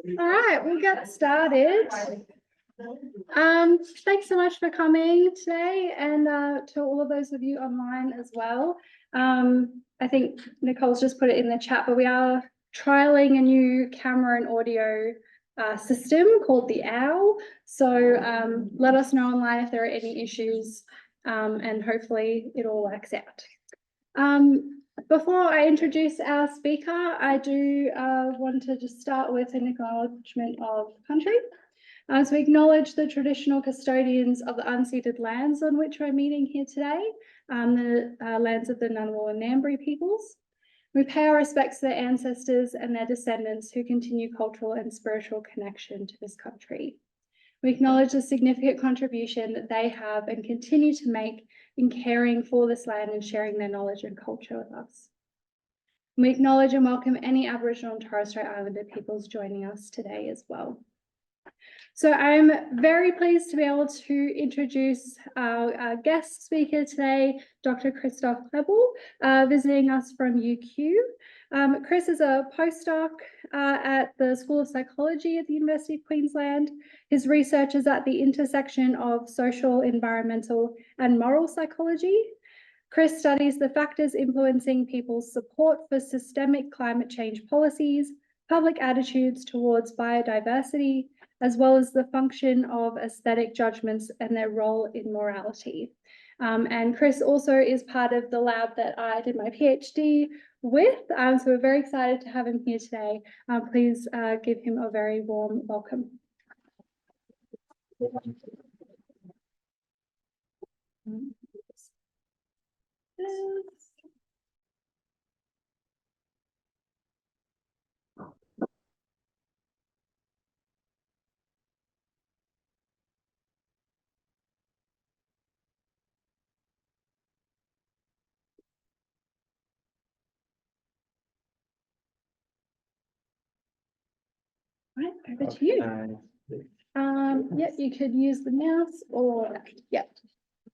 All right, we'll get started. Thanks so much for coming today, and to all of those of you online as well. I think Nicole's just put it in the chat, but we are trialing a new camera and audio system called the OWL. So let us know online if there are any issues, and hopefully it all works out. Before I introduce our speaker, I do want to just start with an acknowledgement of country. So we acknowledge the traditional custodians of the unceded lands on which we're meeting here today, the lands of the Ngunnawal and Ngambri peoples. We pay our respects to their ancestors and their descendants who continue cultural and spiritual connection to this country. We acknowledge the significant contribution that they have and continue to make in caring for this land and sharing their knowledge and culture with us. We acknowledge and welcome any Aboriginal and Torres Strait Islander peoples joining us today as well. So I'm very pleased to be able to introduce our guest speaker today, Dr. Christoph Lebel, visiting us from UQ. Chris is a postdoc at the School of Psychology at the University of Queensland. His research is at the intersection of social, environmental, and moral psychology. Chris studies the factors influencing people's support for systemic climate change policies, public attitudes towards biodiversity, as well as the function of aesthetic judgments and their role in morality. And Chris also is part of the lab that I did my PhD with, so we're very excited to have him here today. Please give him a very warm welcome. Right, over to you. Yeah, you could use the mouse or, yeah.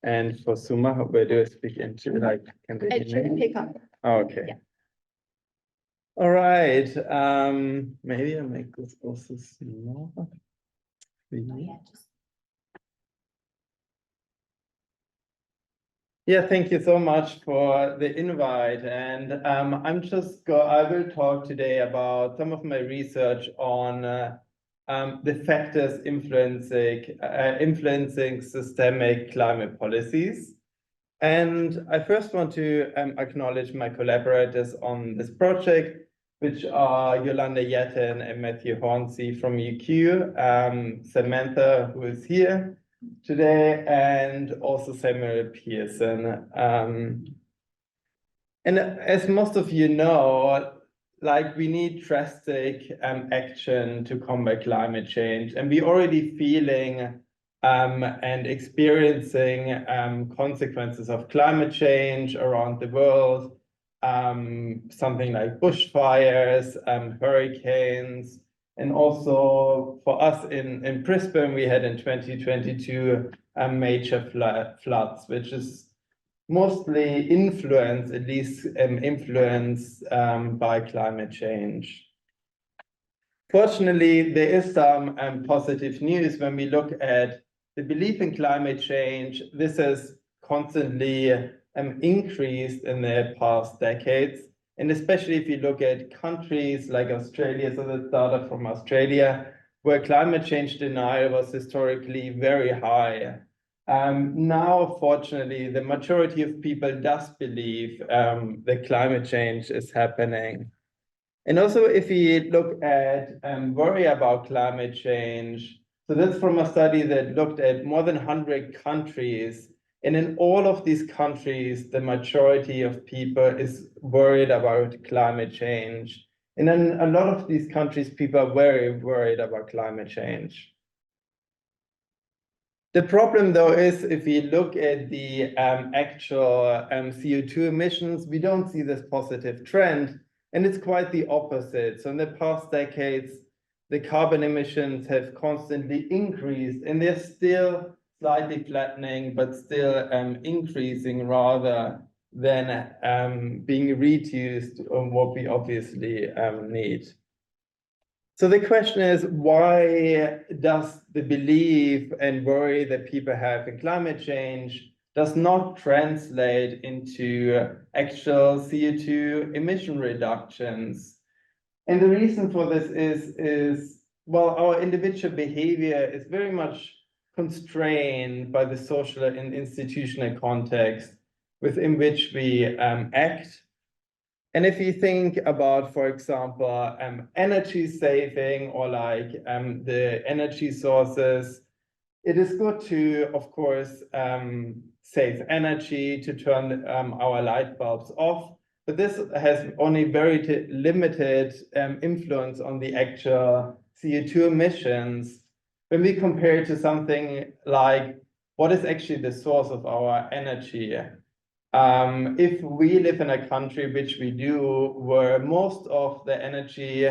And for Suma, where do I speak into? Like, can they It should pick up. Oh, okay. Yeah. All right. Maybe I make this also smaller. Yeah, thank you so much for the invite. And I will talk today about some of my research on the factors influencing systemic climate policies. And I first want to acknowledge my collaborators on this project, which are Yolanda Yetten and Matthew Hornsey from UQ, Samantha, who is here today, and also Samuel Pearson. And as most of you know, like, we need drastic action to combat climate change, and we're already feeling and experiencing consequences of climate change around the world, something like bushfires, hurricanes, and also for us in Brisbane, we had in 2022 major floods, which is mostly influenced by climate change. Fortunately, there is some positive news when we look at the belief in climate change. This has constantly increased in the past decades. And especially if you look at countries like Australia, so let's start from Australia, where climate change denial was historically very high. Now, fortunately, the majority of people does believe that climate change is happening. And also, if we look at worry about climate change, so that's from a study that looked at more than 100 countries. And in all of these countries, the majority of people is worried about climate change. And in a lot of these countries, people are very worried about climate change. The problem, though, is if we look at the actual CO2 emissions, we don't see this positive trend, and it's quite the opposite. So in the past decades, the carbon emissions have constantly increased, and they're still slightly flattening, but still increasing rather than being reduced on what we obviously need. So the question is, why does the belief and worry that people have in climate change does not translate into actual CO2 emission reductions? And the reason for this is well, our individual behavior is very much constrained by the social and institutional context within which we act. And if you think about, for example, energy saving or like the energy sources, it is good to, of course, save energy, to turn our light bulbs off, but this has only very limited influence on the actual CO2 emissions. When we compare it to something like what is actually the source of our energy, if we live in a country, which we do, where most of the energy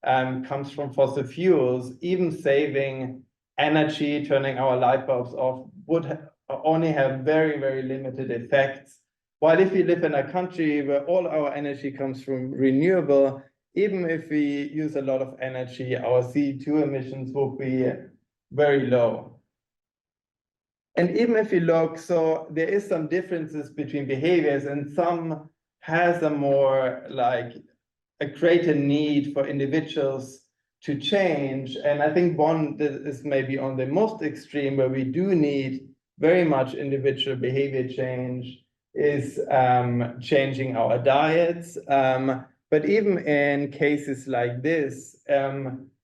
comes from fossil fuels, even saving energy, turning our light bulbs off, would only have very, very limited effects. While if we live in a country where all our energy comes from renewable, even if we use a lot of energy, our CO2 emissions will be very low. And even if you look, so there is some differences between behaviors, and some has a more like a greater need for individuals to change. And I think one that is maybe on the most extreme, where we do need very much individual behavior change, is changing our diets. But even in cases like this,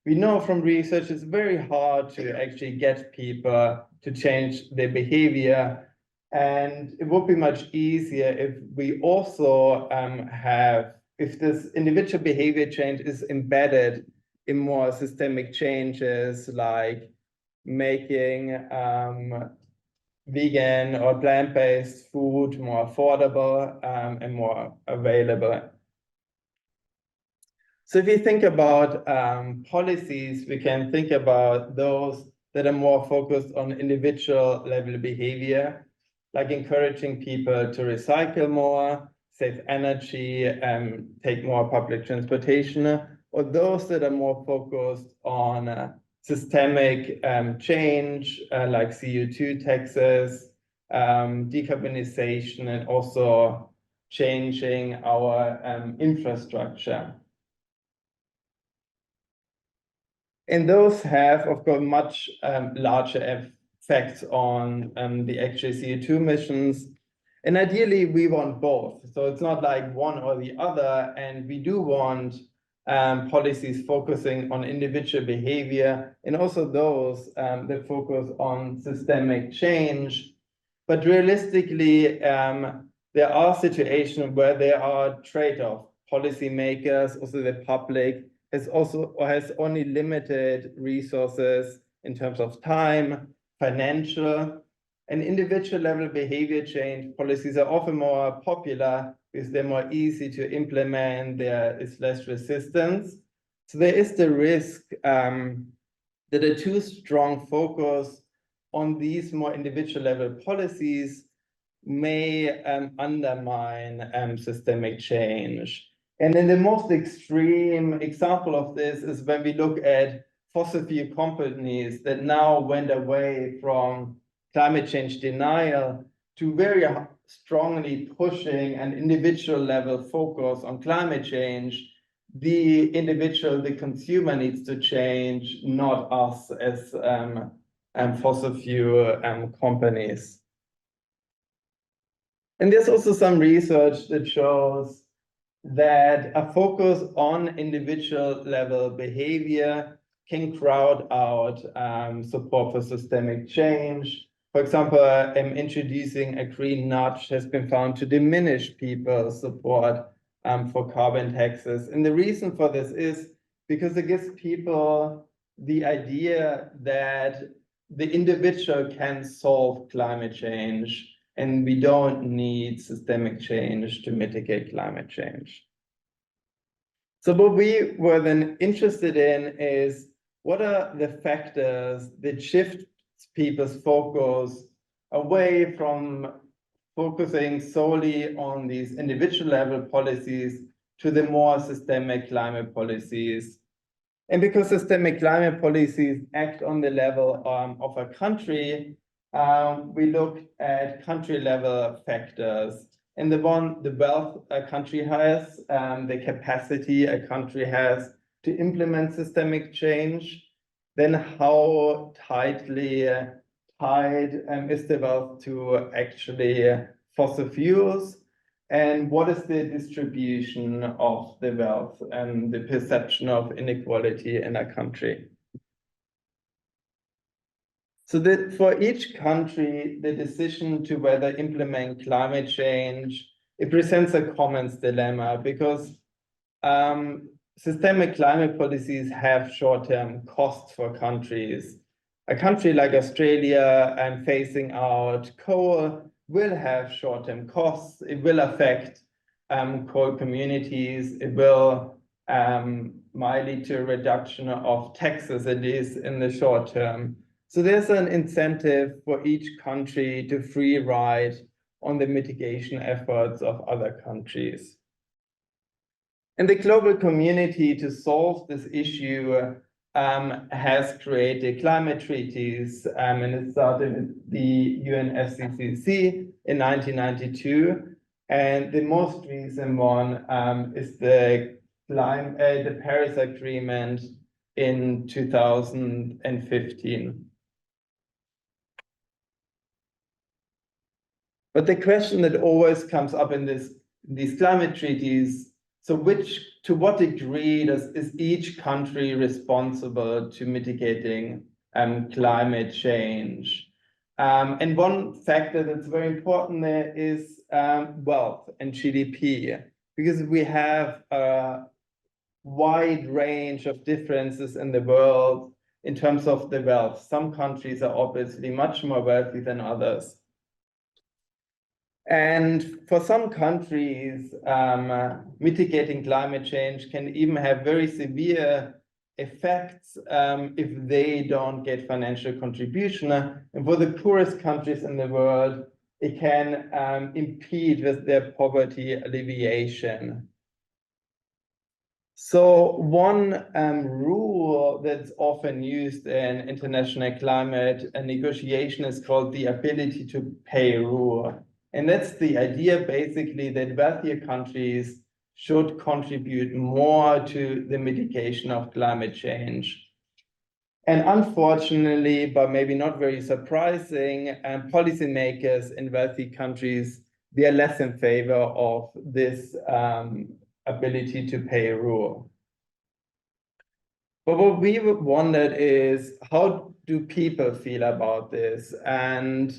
we know from research it's very hard to actually get people to change their behavior. And it would be much easier if we also if this individual behavior change is embedded in more systemic changes, like making vegan or plant-based food more affordable and more available. So if you think about policies, we can think about those that are more focused on individual level behavior, like encouraging people to recycle more, save energy, take more public transportation, or those that are more focused on systemic change, like CO2 taxes, decarbonization, and also changing our infrastructure. And those have, of course, much larger effects on the actual CO2 emissions. And ideally, we want both. So it's not like one or the other. And we do want policies focusing on individual behavior, and also those that focus on systemic change. But realistically, there are situations where there are trade-offs. Policymakers, also the public, has only limited resources in terms of time, financial, and individual level behavior change policies are often more popular because they're more easy to implement, there is less resistance. So there is the risk that a too strong focus on these more individual level policies may undermine systemic change. And then the most extreme example of this is when we look at fossil fuel companies that now went away from climate change denial to very strongly pushing an individual level focus on climate change. The individual, the consumer needs to change, not us as fossil fuel companies. And there's also some research that shows that a focus on individual level behavior can crowd out support for systemic change. For example, introducing a green nudge has been found to diminish people's support for carbon taxes. And the reason for this is because it gives people the idea that the individual can solve climate change, and we don't need systemic change to mitigate climate change. So what we were then interested in is, what are the factors that shift people's focus away from focusing solely on these individual level policies to the more systemic climate policies? And because systemic climate policies act on the level of a country, we looked at country level factors. And the wealth a country has, the capacity a country has to implement systemic change, then how tightly tied is the wealth to actually fossil fuels, and what is the distribution of the wealth and the perception of inequality in a country. So that for each country, the decision to whether implement climate change, it presents a commons dilemma, because systemic climate policies have short-term costs for countries. A country like Australia phasing out coal will have short-term costs. It will affect coal communities. It will might lead to a reduction of taxes, at least in the short term. So there's an incentive for each country to free ride on the mitigation efforts of other countries. And the global community, to solve this issue, has created climate treaties, and it started with the UNFCCC in 1992. And the most recent one is the Paris Agreement in 2015. But the question that always comes up in these climate treaties, so to what degree is each country responsible to mitigating climate change? And one factor that's very important there is wealth and GDP, because we have a wide range of differences in the world in terms of the wealth. Some countries are obviously much more wealthy than others. And for some countries, mitigating climate change can even have very severe effects if they don't get financial contribution. And for the poorest countries in the world, it can impede with their poverty alleviation. So one rule that's often used in international climate negotiation is called the ability to pay rule. And that's the idea, basically, that wealthier countries should contribute more to the mitigation of climate change. And unfortunately, but maybe not very surprising, policymakers in wealthy countries, they are less in favor of this ability to pay rule. But what we wondered is, how do people feel about this? And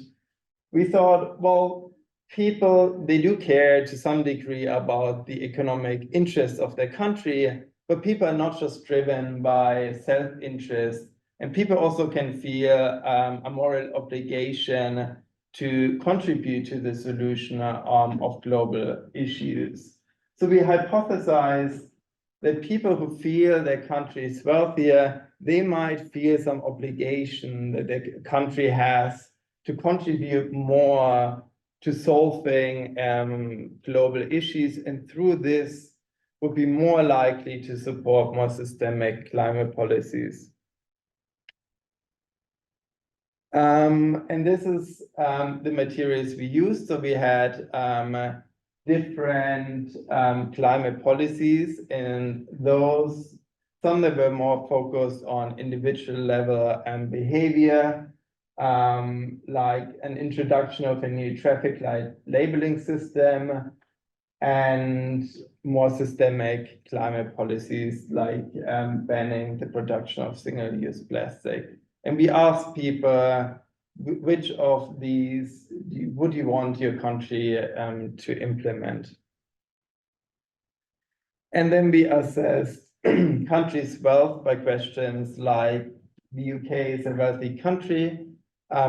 we thought, well, people, they do care to some degree about the economic interests of their country, but people are not just driven by self-interest, and people also can feel a moral obligation to contribute to the solution of global issues. So we hypothesize that people who feel their country is wealthier, they might feel some obligation that their country has to contribute more to solving global issues, and through this would be more likely to support more systemic climate policies. And this is the materials we used. So we had different climate policies, and those, some that were more focused on individual level and behavior, like an introduction of a new traffic light labeling system, and more systemic climate policies like banning the production of single-use plastic. And we asked people, which of these would you want your country to implement? And then we assessed countries' wealth by questions like, the UK is a wealthy country,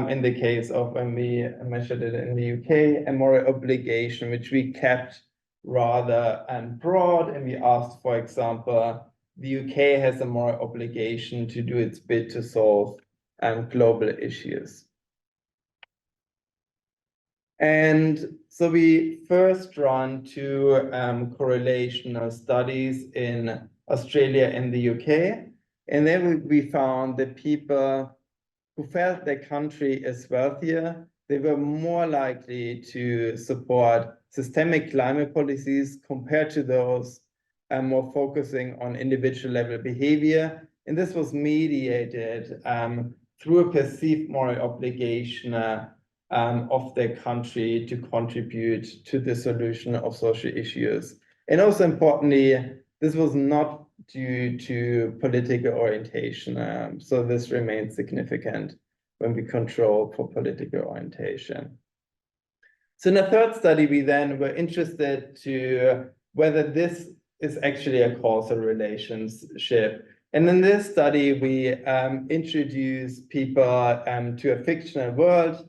in the case of when we measured it in the UK, and moral obligation, which we kept rather broad. And we asked, for example, the UK has a moral obligation to do its bit to solve global issues. And so we first run two correlational studies in Australia and the UK. And then we found that people who felt their country is wealthier, they were more likely to support systemic climate policies compared to those more focusing on individual level behavior. And this was mediated through a perceived moral obligation of their country to contribute to the solution of social issues. And also importantly, this was not due to political orientation. So this remains significant when we control for political orientation. So in the third study, we then were interested to whether this is actually a causal relationship. And in this study, we introduced people to a fictional world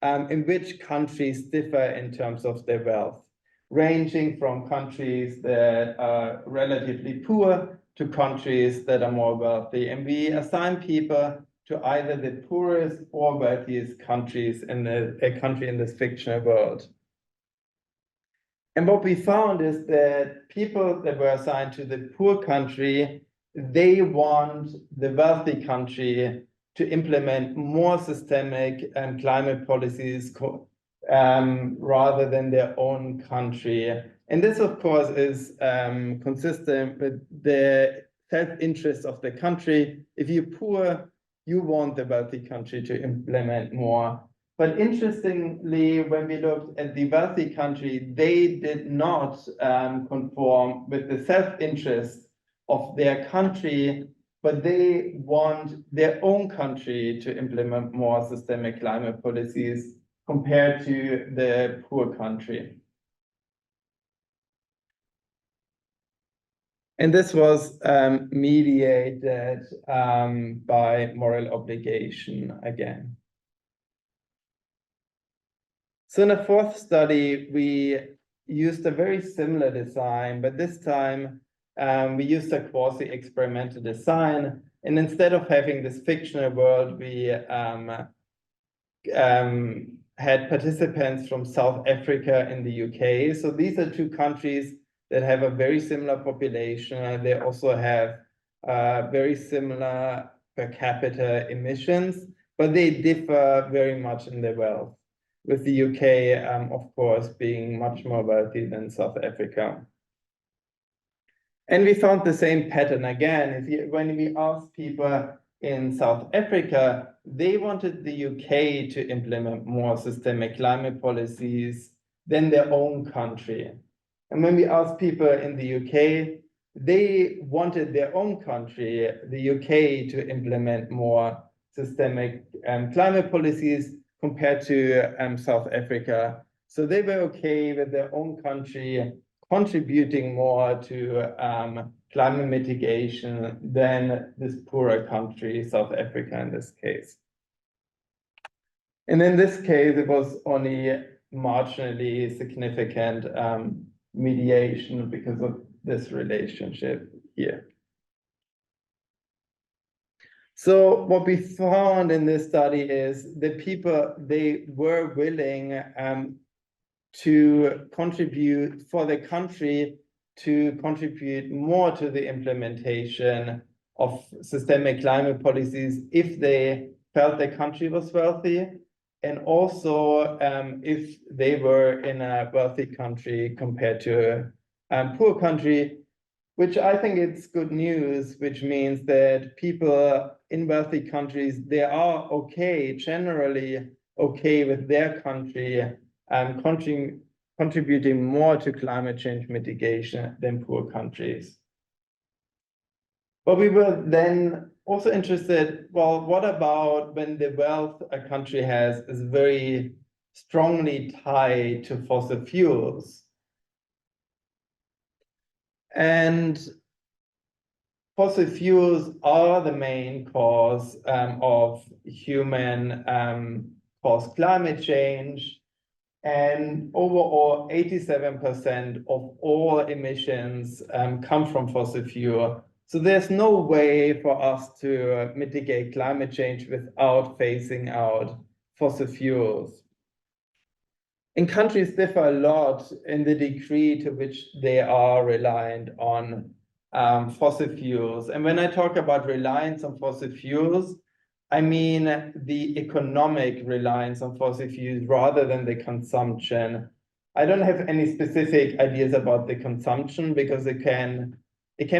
in which countries differ in terms of their wealth, ranging from countries that are relatively poor to countries that are more wealthy. And we assign people to either the poorest or wealthiest countries in a country in this fictional world. And what we found is that people that were assigned to the poor country, they want the wealthy country to implement more systemic climate policies rather than their own country. And this, of course, is consistent with the self-interest of the country. If you're poor, you want the wealthy country to implement more. But interestingly, when we looked at the wealthy country, they did not conform with the self-interest of their country, but they want their own country to implement more systemic climate policies compared to the poor country. And this was mediated by moral obligation again. So in the fourth study, we used a very similar design, but this time we used a quasi-experimental design. And instead of having this fictional world, we had participants from South Africa and the UK. So these are two countries that have a very similar population. They also have very similar per capita emissions, but they differ very much in their wealth, with the UK, of course, being much more wealthy than South Africa. And we found the same pattern again. When we asked people in South Africa, they wanted the UK to implement more systemic climate policies than their own country. And when we asked people in the UK, they wanted their own country, the UK, to implement more systemic climate policies compared to South Africa. So they were okay with their own country contributing more to climate mitigation than this poorer country, South Africa in this case. And in this case, it was only marginally significant mediation because of this relationship here. So what we found in this study is that people, they were willing to contribute for the country to contribute more to the implementation of systemic climate policies if they felt the country was wealthy, and also if they were in a wealthy country compared to a poor country, which I think it's good news, which means that people in wealthy countries, they are okay, generally okay with their country contributing more to climate change mitigation than poor countries. But we were then also interested, well, what about when the wealth a country has is very strongly tied to fossil fuels? And fossil fuels are the main cause of human caused climate change. And overall, 87% of all emissions come from fossil fuel. So there's no way for us to mitigate climate change without phasing out fossil fuels. And countries differ a lot in the degree to which they are reliant on fossil fuels. And when I talk about reliance on fossil fuels, I mean the economic reliance on fossil fuels rather than the consumption. I don't have any specific ideas about the consumption because it can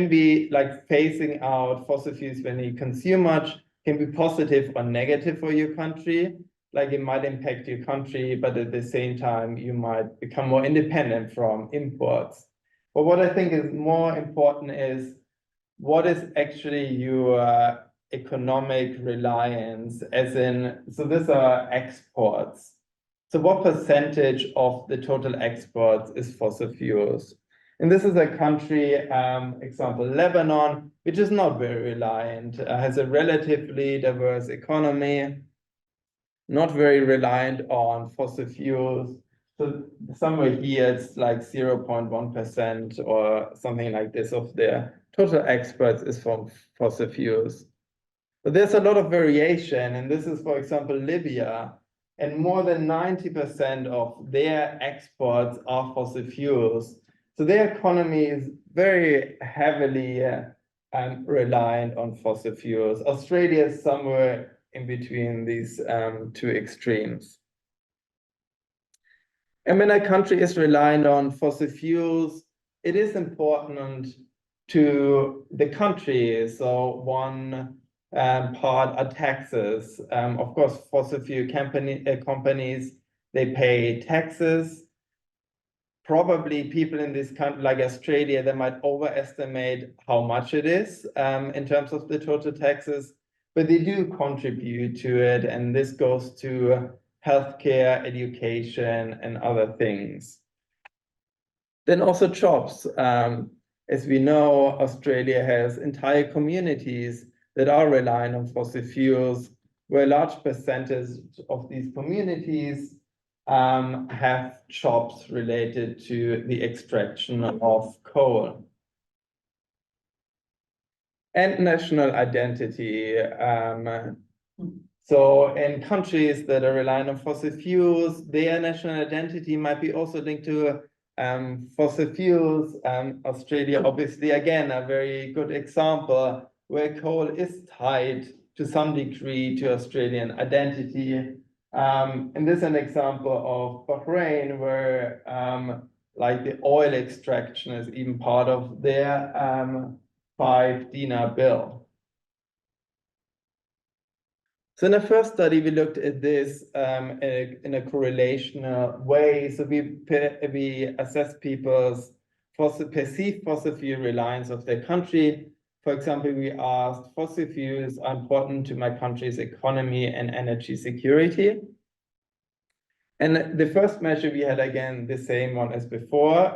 be like phasing out fossil fuels when you consume much, can be positive or negative for your country. Like it might impact your country, but at the same time, you might become more independent from imports. But what I think is more important is what is actually your economic reliance, as in, so these are exports. So what percentage of the total exports is fossil fuels? And this is a country, example, Lebanon, which is not very reliant, has a relatively diverse economy, not very reliant on fossil fuels. So somewhere here, it's like 0.1% or something like this of their total exports is from fossil fuels. But there's a lot of variation, and this is, for example, Libya, and more than 90% of their exports are fossil fuels. So their economy is very heavily reliant on fossil fuels. Australia is somewhere in between these two extremes. And when a country is reliant on fossil fuels, it is important to the country. So one part are taxes. Of course, fossil fuel companies, they pay taxes. Probably people in this country, like Australia, they might overestimate how much it is in terms of the total taxes, but they do contribute to it, and this goes to healthcare, education, and other things. Then also jobs. As we know, Australia has entire communities that are reliant on fossil fuels, where a large percentage of these communities have jobs related to the extraction of coal. And national identity. So in countries that are reliant on fossil fuels, their national identity might be also linked to fossil fuels. Australia, obviously, again, a very good example where coal is tied to some degree to Australian identity. And this is an example of Bahrain, where like the oil extraction is even part of their 5 dinar bill. So in the first study, we looked at this in a correlational way. So we assessed people's perceived fossil fuel reliance of their country. For example, we asked, fossil fuels are important to my country's economy and energy security. And the first measure, we had, again, the same one as before.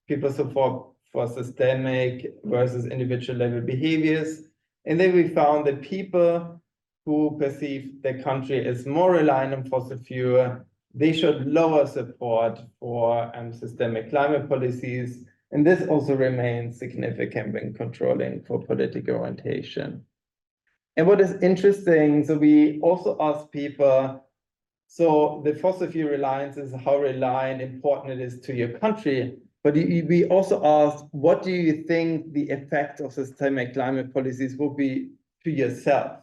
People support for systemic versus individual level behaviors. And then we found that people who perceive their country as more reliant on fossil fuel, they showed lower support for systemic climate policies. And this also remains significant when controlling for political orientation. And what is interesting, so we also asked people, so the fossil fuel reliance is how reliant, important it is to your country. But we also asked, what do you think the effect of systemic climate policies will be to yourself?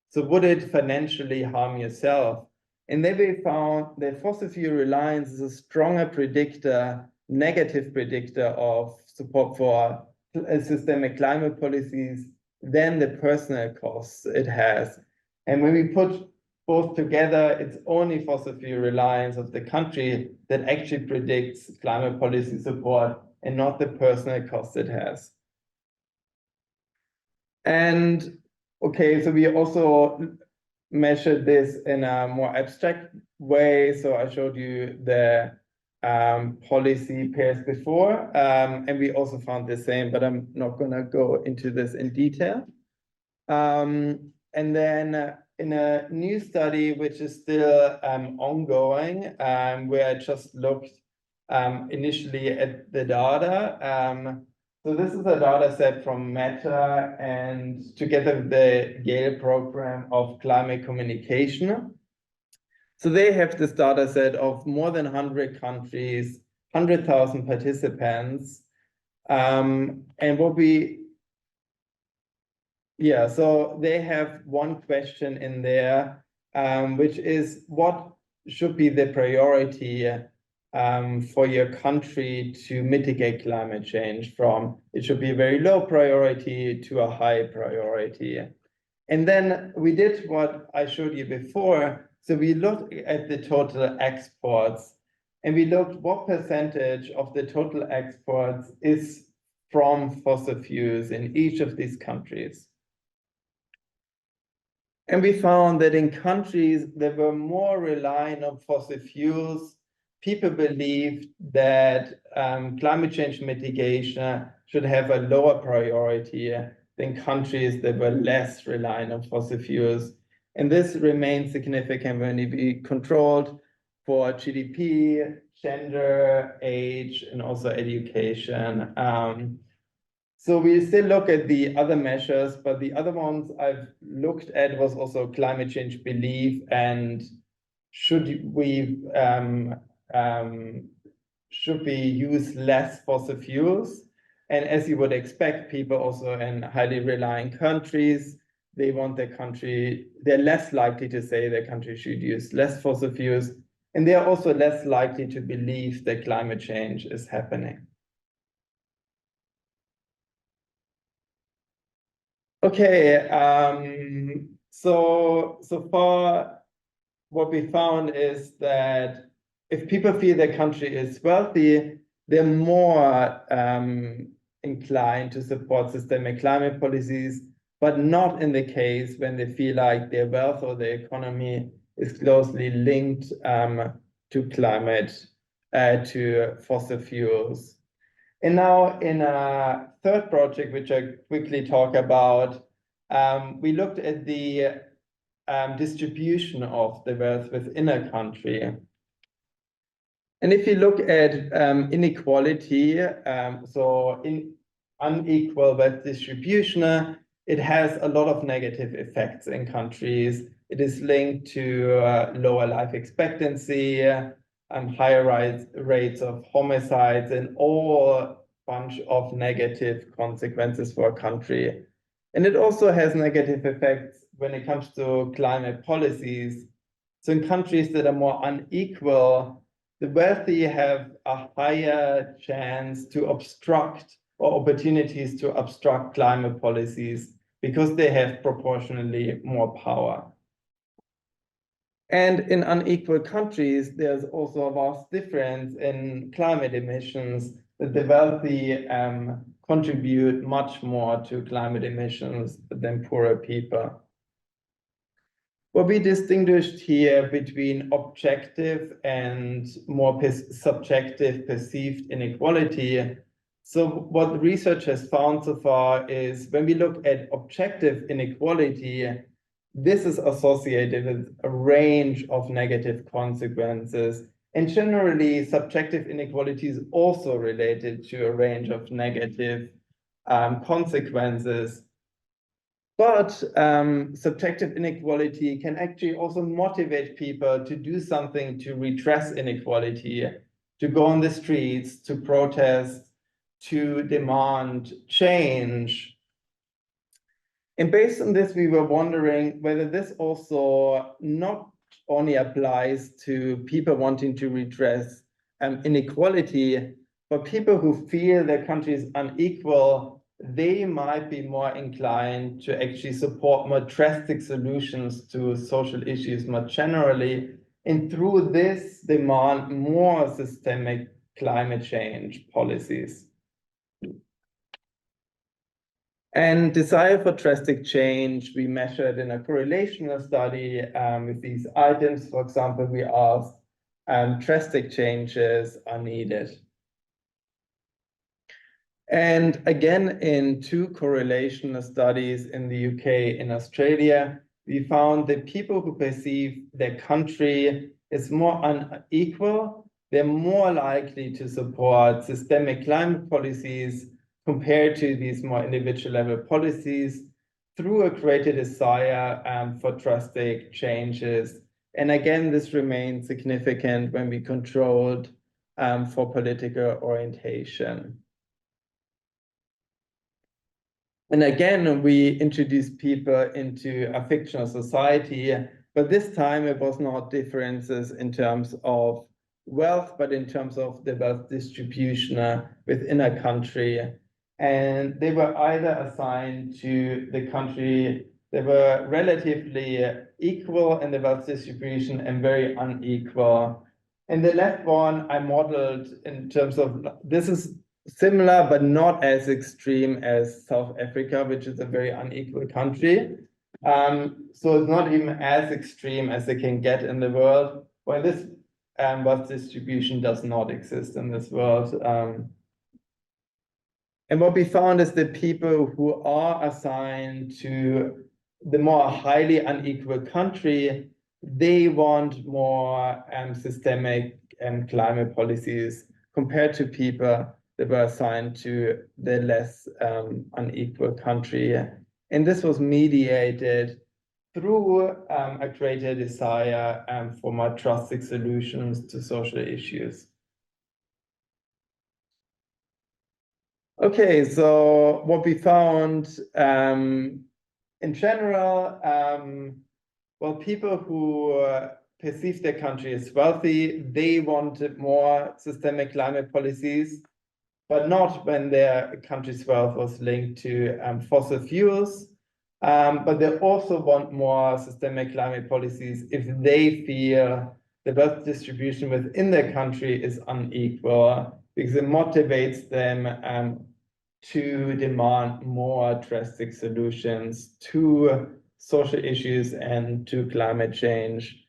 So would it financially harm yourself? And then we found that fossil fuel reliance is a stronger predictor, negative predictor of support for systemic climate policies than the personal costs it has. And when we put both together, it's only fossil fuel reliance of the country that actually predicts climate policy support and not the personal cost it has. And okay, so we also measured this in a more abstract way. So I showed you the policy pairs before, and we also found the same, but I'm not gonna go into this in detail. And then in a new study, which is still ongoing, where I just looked initially at the data. So this is a data set from Meta and together with the Yale program of climate communication. So they have this data set of more than 100 countries, 100,000 participants. And so they have one question in there, which is what should be the priority for your country to mitigate climate change from? It should be a very low priority to a high priority. And then we did what I showed you before. So we looked at the total exports, and we looked what percentage of the total exports is from fossil fuels in each of these countries. And we found that in countries that were more reliant on fossil fuels, people believed that climate change mitigation should have a lower priority than countries that were less reliant on fossil fuels. And this remains significant when it be controlled for GDP, gender, age, and also education. So we still look at the other measures, but the other ones I've looked at was also climate change belief and should we use less fossil fuels? And as you would expect, people also in highly reliant countries, they're less likely to say their country should use less fossil fuels, and they are also less likely to believe that climate change is happening. Okay, so far what we found is that if people feel their country is wealthy, they're more inclined to support systemic climate policies, but not in the case when they feel like their wealth or their economy is closely linked to climate, to fossil fuels. And now in a third project, which I quickly talk about, we looked at the distribution of the wealth within a country. And if you look at inequality, so in unequal wealth distribution, it has a lot of negative effects in countries. It is linked to lower life expectancy, higher rates of homicides, and all bunch of negative consequences for a country. And it also has negative effects when it comes to climate policies. So in countries that are more unequal, the wealthy have a higher chance to obstruct or opportunities to obstruct climate policies because they have proportionally more power. And in unequal countries, there's also a vast difference in climate emissions, that the wealthy contribute much more to climate emissions than poorer people. What we distinguished here between objective and more subjective perceived inequality. So what the research has found so far is when we look at objective inequality, this is associated with a range of negative consequences. And generally, subjective inequality is also related to a range of negative consequences. But subjective inequality can actually also motivate people to do something to redress inequality, to go on the streets, to protest, to demand change. And based on this, we were wondering whether this also not only applies to people wanting to redress inequality, but people who feel their country is unequal, they might be more inclined to actually support more drastic solutions to social issues more generally, and through this demand more systemic climate change policies. And desire for drastic change, we measured in a correlational study with these items. For example, we asked, drastic changes are needed. And again, in two correlational studies in the UK and Australia, we found that people who perceive their country is more unequal, they're more likely to support systemic climate policies compared to these more individual level policies through a greater desire for drastic changes. And again, this remains significant when we controlled for political orientation. And again, we introduced people into a fictional society, but this time it was not differences in terms of wealth, but in terms of the wealth distribution within a country. And they were either assigned to the country, they were relatively equal in the wealth distribution and very unequal. And the left one I modeled in terms of, this is similar, but not as extreme as South Africa, which is a very unequal country. So it's not even as extreme as they can get in the world. Well, this wealth distribution does not exist in this world. And what we found is that people who are assigned to the more highly unequal country, they want more systemic climate policies compared to people that were assigned to the less unequal country. And this was mediated through a greater desire for more drastic solutions to social issues. Okay, so what we found in general, well, people who perceive their country as wealthy, they wanted more systemic climate policies, but not when their country's wealth was linked to fossil fuels. But they also want more systemic climate policies if they feel the wealth distribution within their country is unequal, because it motivates them to demand more drastic solutions to social issues and to climate change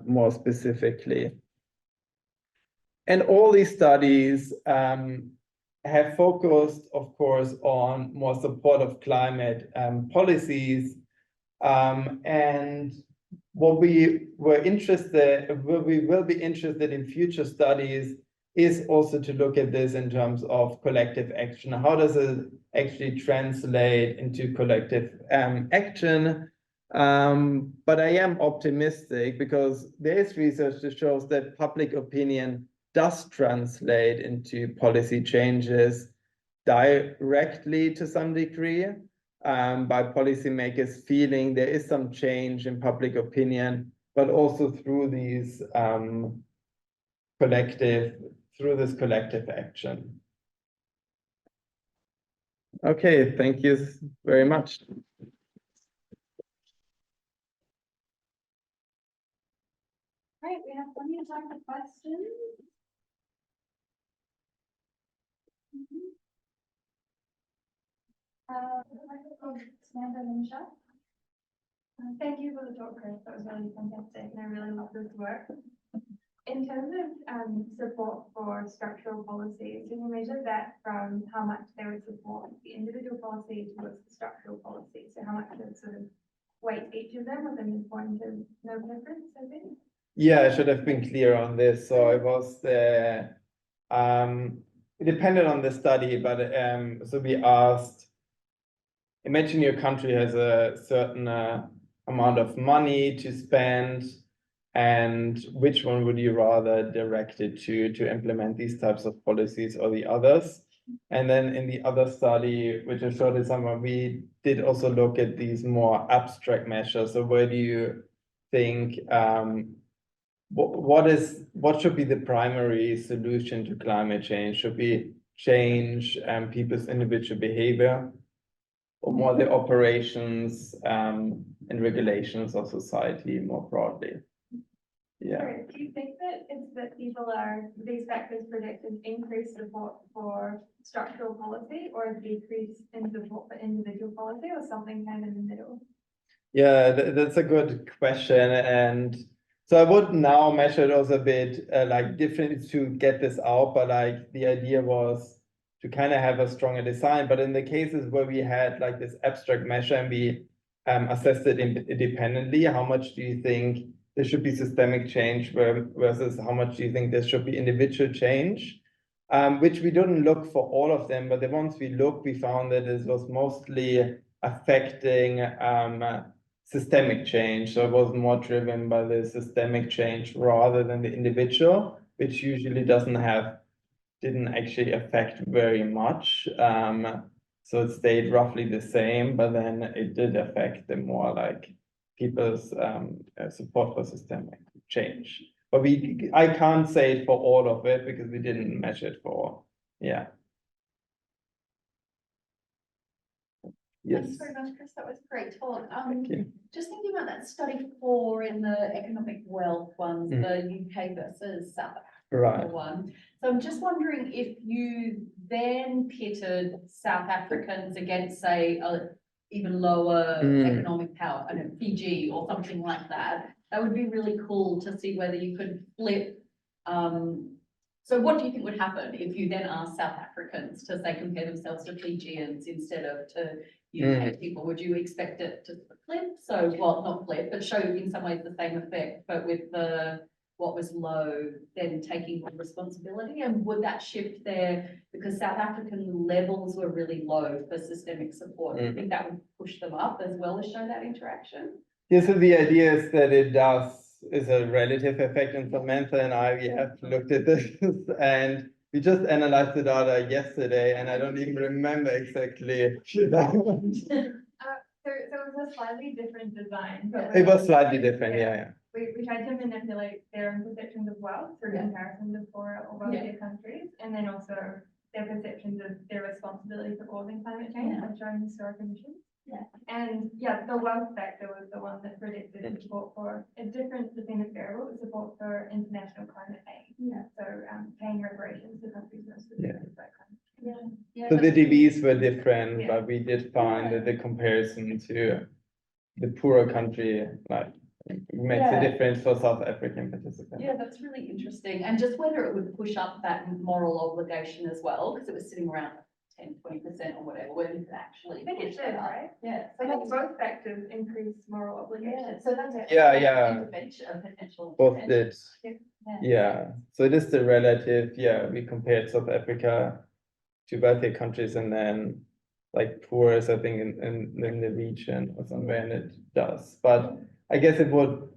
more specifically. And all these studies have focused, of course, on more supportive climate policies. And what we will be interested in future studies is also to look at this in terms of collective action. How does it actually translate into collective action? But I am optimistic because there is research that shows that public opinion does translate into policy changes directly to some degree, by policymakers feeling there is some change in public opinion, but also through these this collective action. Okay, thank you very much. Great, we have plenty of time for questions. Samantha and Michelle. Thank you for the talk, Chris. That was really fantastic, and I really love this work. In terms of support for structural policies, can you measure that from how much they would support the individual policy towards the structural policy? So how much would sort of weight each of them within the point of no difference, I think? Yeah, I should have been clear on this. So it was the it depended on the study, but so we asked, imagine your country has a certain amount of money to spend, and which one would you rather direct it to implement these types of policies or the others? And then in the other study, which I showed in summer, we did also look at these more abstract measures. So where do you think what should be the primary solution to climate change? Should we change people's individual behavior, or more the operations and regulations of society more broadly? Yeah. Do you think that it's that these factors predict an increased support for structural policy or a decrease in support for individual policy, or something kind of in the middle? Yeah, that's a good question. And so I would now measure it also a bit like different to get this out, but like the idea was to kind of have a stronger design. But in the cases where we had like this abstract measure and we assessed it independently, how much do you think there should be systemic change versus how much do you think there should be individual change? Which we didn't look for all of them, but the ones we looked, we found that it was mostly affecting systemic change. So it was more driven by the systemic change rather than the individual, which usually didn't actually affect very much. So it stayed roughly the same, but then it did affect the more like people's support for systemic change. But I can't say it for all of it because we didn't measure it for, yeah. Yes. Thanks very much, Chris. That was a great talk. Thank you. Just thinking about that study 4 in the economic wealth ones, Mm. the UK versus South Africa Right. one. So I'm just wondering if you then pitted South Africans against, say, a even lower economic power, I don't know, Fiji or something like that. That would be really cool to see whether you could flip. So what do you think would happen if you then asked South Africans to, say, compare themselves to Fijians instead of to UK people? Would you expect it to flip? So, well, not flip, but show in some ways the same effect, but with the what was low, then taking more responsibility? And would that shift there because South African levels were really low for systemic support? Do you think that would push them up as well as show that interaction? Yeah, so the idea is that it is a relative effect, and Samantha and we have looked at this and we just analyzed the data yesterday and I don't even remember exactly. So it was a slightly different design. It was slightly different, yeah. We tried to manipulate their own perceptions of wealth through comparisons of poorer or wealthier countries, and then also their perceptions of their responsibility for causing climate change by showing historic emissions. And the wealth factor was the one that predicted support for a different dependent variable, the support for international climate aid. So paying reparations to countries most affected by climate change. So the DBs were different, but we did find that the comparison to the poorer country, like, makes a difference for South African participants. Yeah, that's really interesting. And just whether it would push up that moral obligation as well, because it was sitting around 10-20% or whatever, whether it actually. I think it should, right? Yeah. I think both factors increase moral obligation. So that's it. Yeah. Potential. Both did. Yeah. Yeah, so it is the relative, we compared South Africa to wealthy countries and then like poorest, I think, in the region or somewhere, and it does. But I guess it would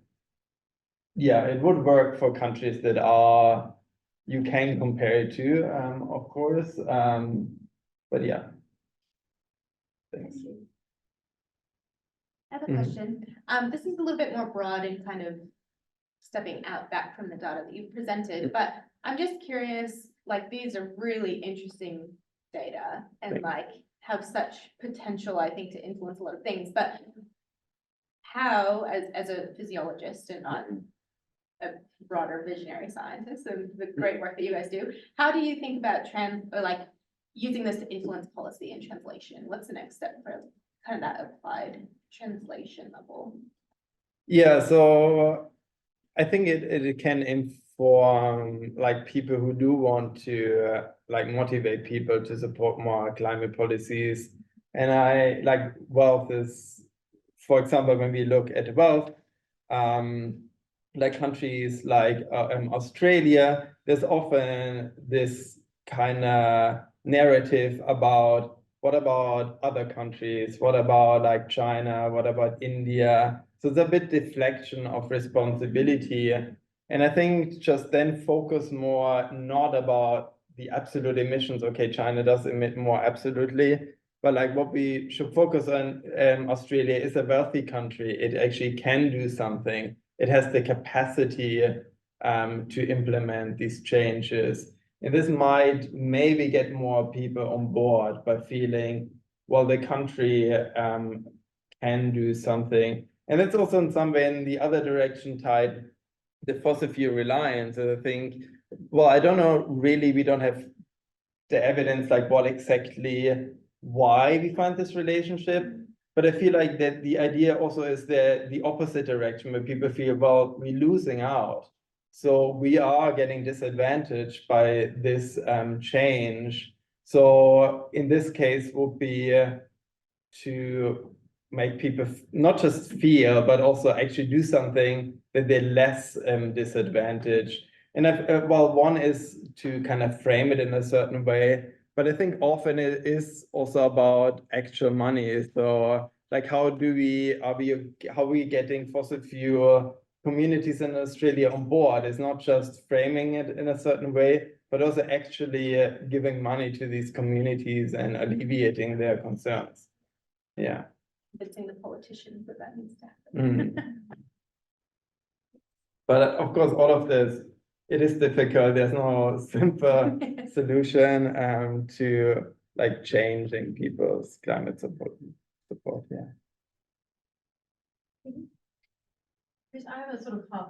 work for countries that you can compare it to, of course. But yeah. Thanks. I have a question. This is a little bit more broad and kind of stepping out back from the data that you presented, but I'm just curious, like, these are really interesting data and like have such potential, I think, to influence a lot of things, but how, as a physiologist and not a broader visionary scientist and the great work that you guys do, how do you think about using this to influence policy and translation? What's the next step for kind of that applied translation level? Yeah, so I think it can inform like people who do want to like motivate people to support more climate policies. And I like wealth is, for example, when we look at wealth, like countries like Australia, there's often this kind of narrative about what about other countries, what about like China, what about India? So it's a bit deflection of responsibility. And I think just then focus more not about the absolute emissions. Okay, China does emit more absolutely, but like what we should focus on, Australia is a wealthy country. It actually can do something. It has the capacity to implement these changes. And this might maybe get more people on board by feeling, well, the country can do something. And it's also in some way in the other direction tied the fossil fuel reliance. And I think, well, I don't know, really, we don't have the evidence like what exactly why we find this relationship. But I feel like that the idea also is the opposite direction, where people feel, well, we're losing out. So we are getting disadvantaged by this change. So in this case would be to make people not just feel, but also actually do something that they're less disadvantaged. And well, one is to kind of frame it in a certain way, but I think often it is also about actual money. So like, how are we getting fossil fuel communities in Australia on board? It's not just framing it in a certain way, but also actually giving money to these communities and alleviating their concerns. Yeah. Convincing the politicians that that needs to happen. But of course, all of this, it is difficult. There's no simple solution to like changing people's climate support. Yeah. Chris, I have a sort of half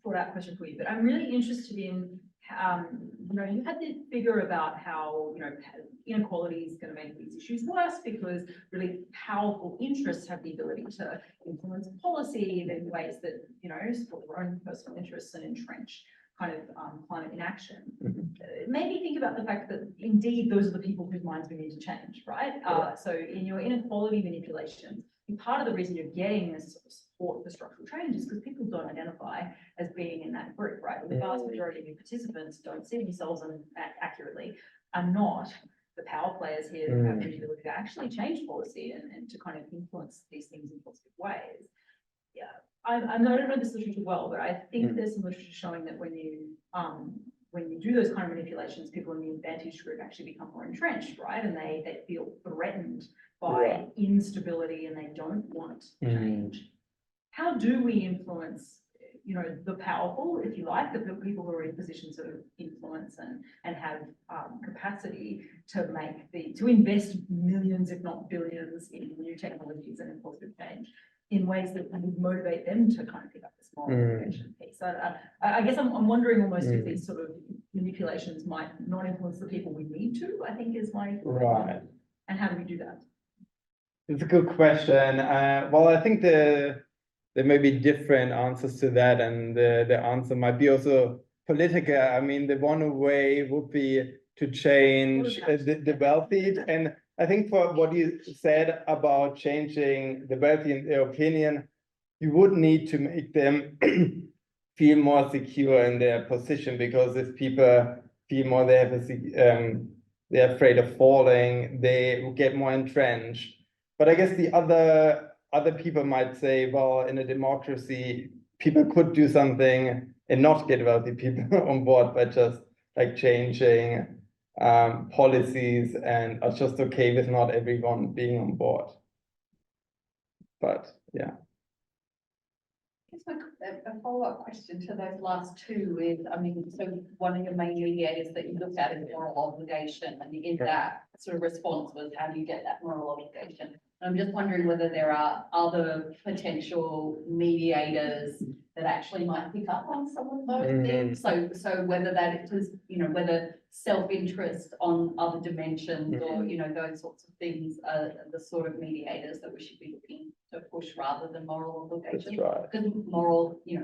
thought out question for you, but I'm really interested in, you had the figure about how, inequality is going to make these issues worse because really powerful interests have the ability to influence policy in ways that, support their own personal interests and entrench kind of climate inaction. It made me think about the fact that indeed those are the people whose minds we need to change, right? So in your inequality manipulations, part of the reason you're getting this sort of support for structural change is because people don't identify as being in that group, right? The vast majority of your participants don't see themselves accurately, are not the power players here who have the ability to actually change policy and to kind of influence these things in positive ways. Yeah, I don't know this literature well, but I think there's some literature showing that when you do those kind of manipulations, people in the advantaged group actually become more entrenched, right? And they feel threatened by instability and they don't want change. How do we influence, the powerful, if you like, the people who are in positions of influence and have capacity to invest millions, if not billions, in new technologies and in positive change in ways that would motivate them to kind of pick up this moral obligation piece. So I guess I'm wondering almost if these sort of manipulations might not influence the people we need to, I think is my Right. And how do we do that? It's a good question. Well, I think there may be different answers to that, and the answer might be also political. I mean, the one way would be to change the wealthy. And I think for what you said about changing the wealthy, in their opinion, you would need to make them feel more secure in their position, because if people feel more they're afraid of falling, they will get more entrenched. But I guess the other people might say, well, in a democracy, people could do something and not get wealthy people on board by just like changing policies, and are just okay with not everyone being on board. But yeah. A follow-up question to those last two is, so one of your main mediators that you looked at is moral obligation, and in that sort of response was, how do you get that moral obligation? And I'm just wondering whether there are other potential mediators that actually might pick up on some of those things. So whether that is, whether self-interest on other dimensions or, those sorts of things are the sort of mediators that we should be looking to push rather than moral obligation. That's right. Because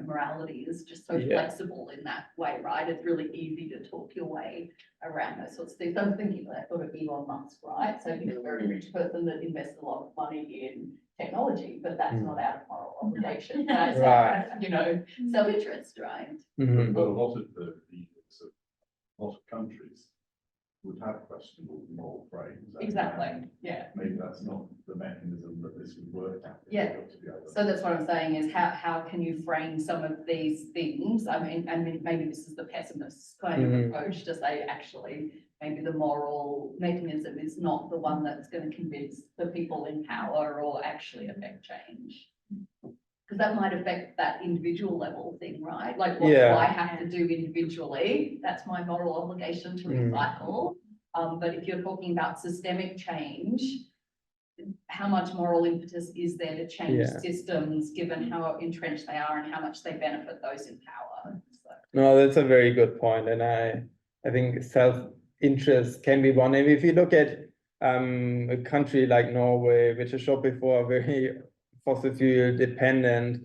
morality is just so flexible in that way, right? It's really easy to talk your way around those sorts of things. I'm thinking of that sort of Elon Musk, right? So he's a very rich person that invests a lot of money in technology, but that's not out of moral obligation. That's Right. Self-interest, right? But a lot of the leaders of a lot of countries would have questionable moral frames. Exactly. Yeah. Maybe that's not the mechanism that this would work out. Yeah. So that's what I'm saying is how can you frame some of these things? I mean, maybe this is the pessimist kind of approach to say, actually, maybe the moral mechanism is not the one that's going to convince the people in power or actually affect change. Because that might affect that individual level thing, right? Like, what do I have to do individually? That's my moral obligation to recycle. But if you're talking about systemic change, how much moral impetus is there to change systems, given how entrenched they are and how much they benefit those in power? So. No, that's a very good point. And I think self-interest can be one. And if you look at a country like Norway, which I showed before, very fossil fuel dependent,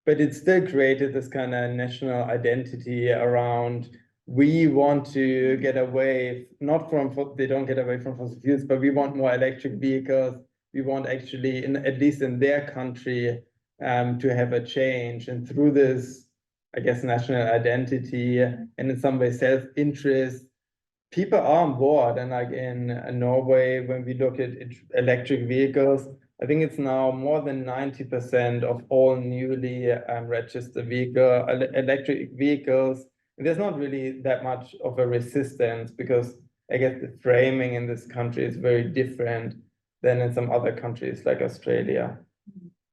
but it still created this kind of national identity around, we want to get away, they don't get away from fossil fuels, but we want more electric vehicles. We want actually, at least in their country, to have a change. And through this, I guess, national identity and in some way self-interest, people are on board. And like in Norway, when we look at electric vehicles, I think it's now more than 90% of all newly registered electric vehicles And there's not really that much of a resistance because I guess the framing in this country is very different than in some other countries like Australia.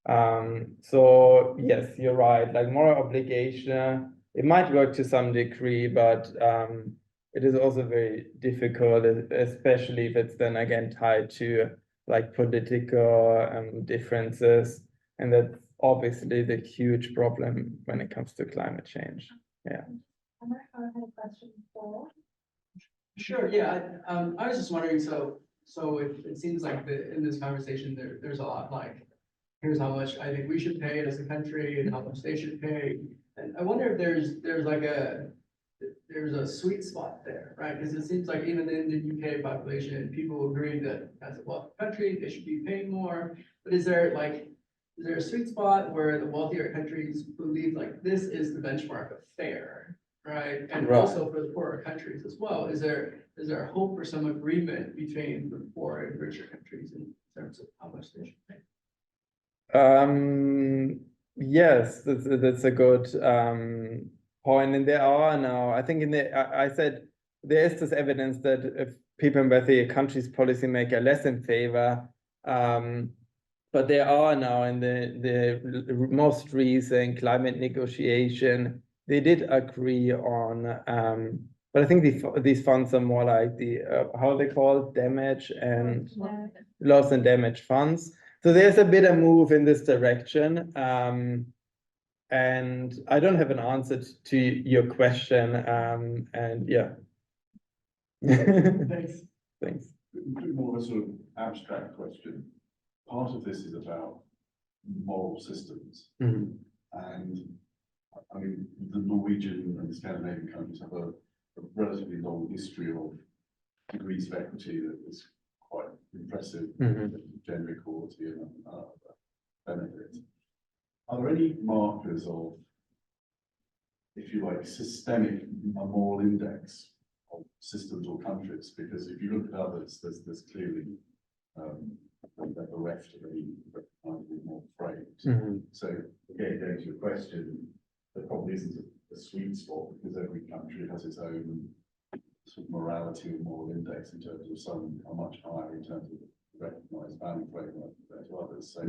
So yes, you're right, like moral obligation, it might work to some degree, but it is also very difficult, especially if it's then again tied to like political differences. And that's obviously the huge problem when it comes to climate change. Yeah. I had a question for. Sure, yeah, I was just wondering, so it seems like in this conversation, there's a lot like, here's how much I think we should pay as a country and how much they should pay. And I wonder if there's like there's a sweet spot there, right? Because it seems like even in the UK population, people agree that as a wealthy country, they should be paying more. But is there a sweet spot where the wealthier countries believe like this is the benchmark of fair, right? And Right. also for the poorer countries as well. Is there a hope for some agreement between the poor and richer countries in terms of how much they should pay? Yes, that's a good point. And there are now, I think I said there is this evidence that if people in wealthy countries policy make are less in favor. But there are now in the most recent climate negotiation, they did agree on but I think these funds are more like the how are they called, damage and loss and damage funds. So there's a bit of move in this direction. And I don't have an answer to your question. And yeah. Thanks. Thanks. More of a sort of abstract question. Part of this is about moral systems. Mhm. And I mean, the Norwegian and Scandinavian countries have a relatively long history of degrees of equity that is quite impressive, gender equality and benefits. Are there any markers of, if you like, systemic moral index of systems or countries? Because if you look at others, there's clearly they're bereft of any recognizable moral frame. So again, going to your question, there probably isn't a sweet spot because every country has its own sort of morality and moral index in terms of some are much higher in terms of recognized value framework compared to others. So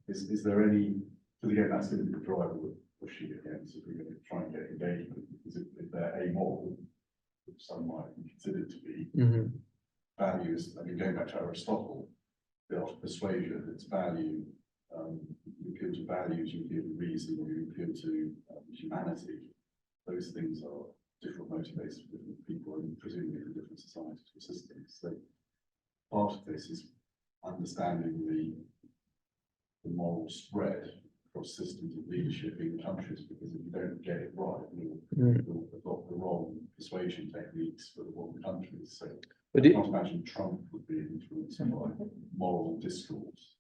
is there any, because again, that's going to be the driver we're pushing against if we're going to try and get engagement, because if they're amoral, which some might be considered to be, values, I mean, going back to Aristotle, the art of persuasion, its value, you appeal to values, you appeal to reason, or you appeal to humanity. Those things are different motivators for different people and presumably for different societies or systems. So part of this is understanding the moral spread across systems of leadership in countries, because if you don't get it right, you'll adopt the wrong persuasion techniques for the wrong countries. So I can't imagine Trump would be influenced by moral discourse.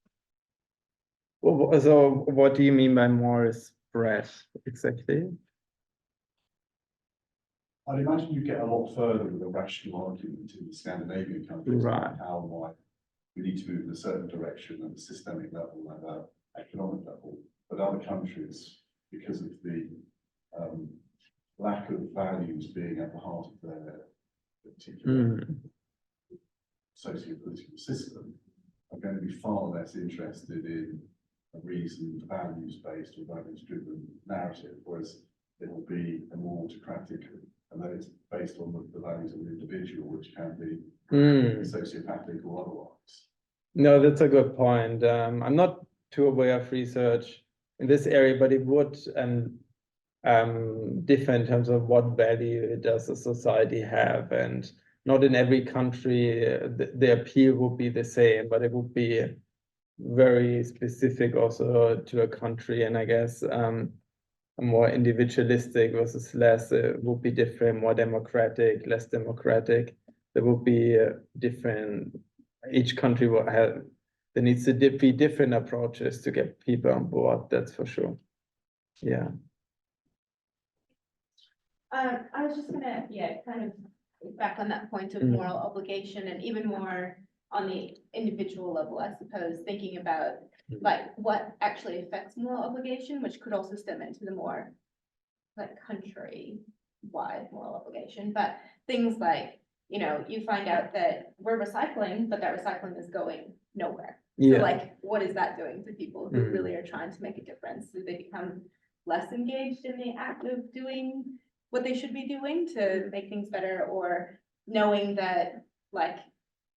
So what do you mean by moral spread exactly? I'd imagine you get a lot further with a rational argument in the Scandinavian countries, Right. how why we need to move in a certain direction at a systemic level, at an economic level. But other countries, because of the lack of values being at the heart of their particular socio-political system, are going to be far less interested in a reasoned, values-based or values-driven narrative, whereas it will be a more autocratic, and then it's based on the values of the individual, which can be sociopathic or otherwise. No, that's a good point. I'm not too aware of research in this area, but it would differ in terms of what value does a society have, and not in every country the appeal would be the same, but it would be very specific also to a country, and I guess a more individualistic versus less would be different, more democratic, less democratic. There would be different. Each country will have. There needs to be different approaches to get people on board. That's for sure. Yeah. I was just gonna, kind of back on that point of moral obligation, and even more on the individual level, I suppose, thinking about like what actually affects moral obligation, which could also stem into the more like country wide moral obligation, but things like, you know, you find out that we're recycling, but that recycling is going nowhere. So Yeah. like, what is that doing to people who Mm. really are trying to make a difference? Do they become less engaged in the act of doing what they should be doing to make things better, or knowing that, like,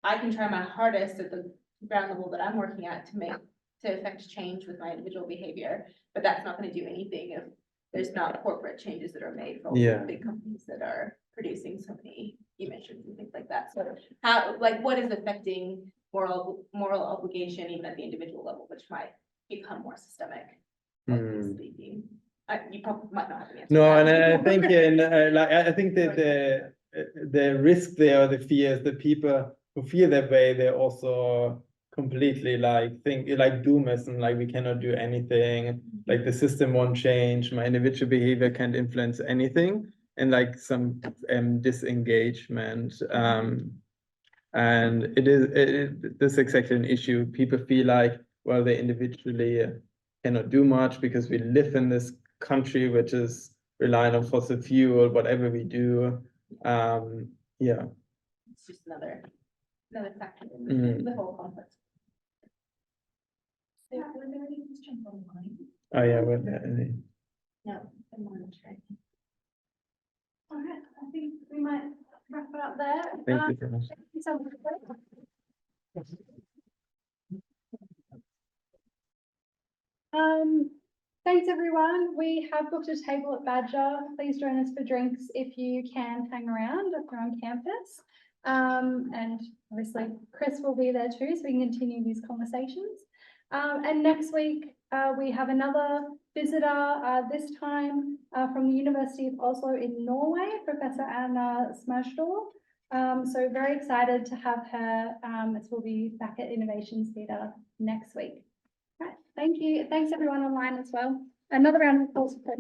I can try my hardest at the ground level that I'm working at to affect change with my individual behavior, but that's not gonna do anything if there's not corporate changes that are made for all Yeah. the big companies that are producing so many emissions and things like that. So how, like, what is affecting moral obligation even at the individual level, which might become more systemic, broadly speaking? You probably might not have an answer. No, to and that. I think I think that the risk there, or the fear, is the people who feel that way, they're also completely think doomism, like we cannot do anything, like the system won't change, my individual behavior can't influence anything, and like some disengagement. And this is exactly an issue. People feel like, well, they individually cannot do much because we live in this country which is reliant on fossil fuel, whatever we do. Yeah. It's just another factor in Mm. the whole complex. So were there any questions online? Oh yeah, well, No, I'm monitoring. All right, I think we might wrap it up there. thank you so much. Thank you so much. Thanks everyone. We have booked a table at Badger. Please join us for drinks if you can hang around if you're on campus. And obviously Chris will be there too, so we can continue these conversations. And next week, we have another visitor, this time from the University of Oslo in Norway, Professor Anna Smarsdal. So very excited to have her, as we'll be back at Innovations Theatre next week. Right, thank you. Thanks everyone online as well. Another round of applause for